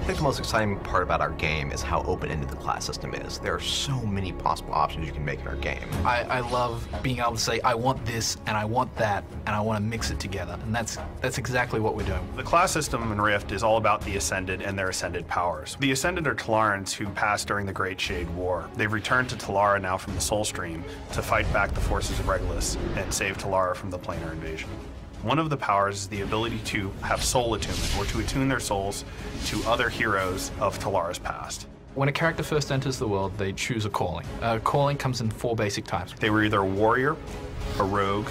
I think the most exciting part about our game is how open-ended the class system is. There are so many possible options you can make in our game. I love being able to say, I want this, and I want that, and I want to mix it together. And that's exactly what we're doing. The class system in Rift is all about the Ascended and their Ascended powers. The Ascended are Telarans who passed during the Great Shade War. They've returned to Telara now from the Soul Stream to fight back the forces of Regulus and save Telara from the planar invasion. One of the powers is the ability to have soul attunement, or to attune their souls to other heroes of Telara's past. When a character first enters the world, they choose a calling. Calling comes in 4 basic types. They were either a warrior, a rogue,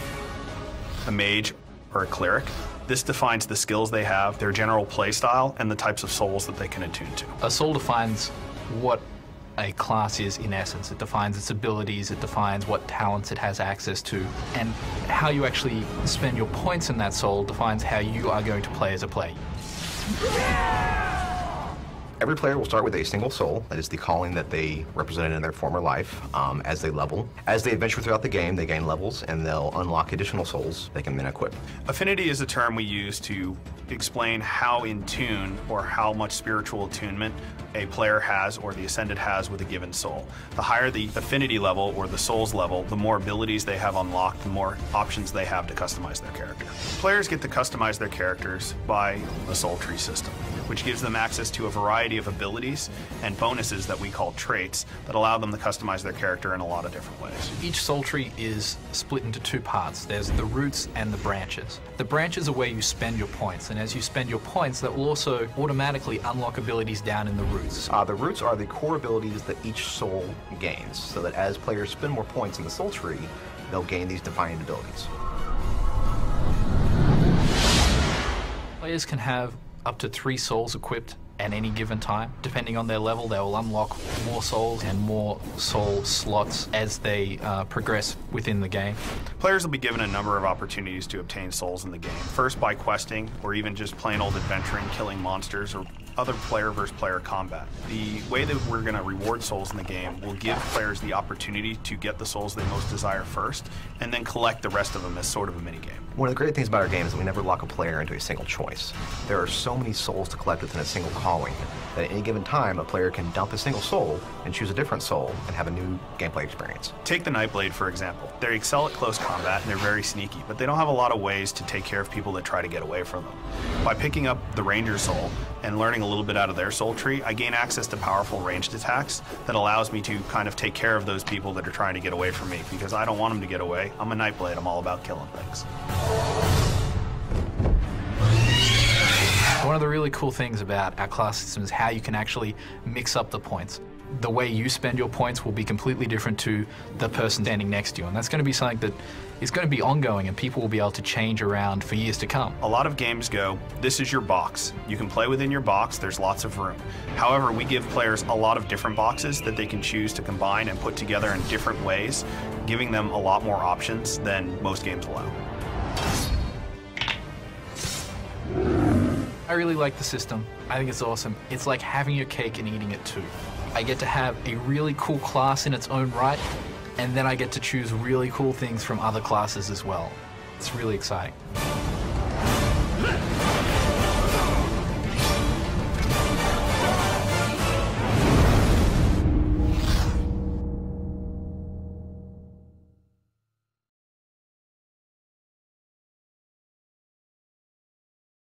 a mage, or a cleric. This defines the skills they have, their general play style, and the types of souls that they can attune to. A soul defines what a class is in essence. It defines its abilities, it defines what talents it has access to, and how you actually spend your points in that soul defines how you are going to play as a player. Every player will start with a single soul, that is the calling that they represented in their former life, as they level. As they adventure throughout the game, they gain levels, and they'll unlock additional souls they can then equip. Affinity is a term we use to explain how in tune, or how much spiritual attunement a player has, or the Ascended has, with a given soul. The higher the affinity level, or the souls level, the more abilities they have unlocked, the more options they have to customize their character. Players get to customize their characters by a soul tree system, which gives them access to a variety of abilities and bonuses that we call traits that allow them to customize their character in a lot of different ways. Each soul tree is split into 2 parts. There's the roots and the branches. The branches are where you spend your points, and as you spend your points, that will also automatically unlock abilities down in the roots. The roots are the core abilities that each soul gains, so that as players spend more points in the soul tree, they'll gain these defined abilities. Players can have up to 3 souls equipped at any given time. Depending on their level, they will unlock more souls and more soul slots as they progress within the game. Players will be given a number of opportunities to obtain souls in the game. First by questing, or even just plain old adventuring, killing monsters, or other player versus player combat. The way that we're going to reward souls in the game will give players the opportunity to get the souls they most desire first, and then collect the rest of them as sort of a mini-game. One of the great things about our game is that we never lock a player into a single choice. There are so many souls to collect within a single calling that at any given time, a player can dump a single soul and choose a different soul and have a new gameplay experience. Take the Nightblade, for example. They excel at close combat and they're very sneaky, but they don't have a lot of ways to take care of people that try to get away from them. By picking up the Ranger soul and learning a little bit out of their soul tree, I gain access to powerful ranged attacks that allows me to kind of take care of those people that are trying to get away from me, because I don't want them to get away. I'm a Nightblade, I'm all about killing things. One of the really cool things about our class system is how you can actually mix up the points. The way you spend your points will be completely different to the person standing next to you, and that's going to be something that is going to be ongoing, and people will be able to change around for years to come. A lot of games go, this is your box. You can play within your box, there's lots of room. However, we give players a lot of different boxes that they can choose to combine and put together in different ways, giving them a lot more options than most games allow. I really like the system. I think it's awesome. It's like having your cake and eating it too. I get to have a really cool class in its own right, and then I get to choose really cool things from other classes as well. It's really exciting.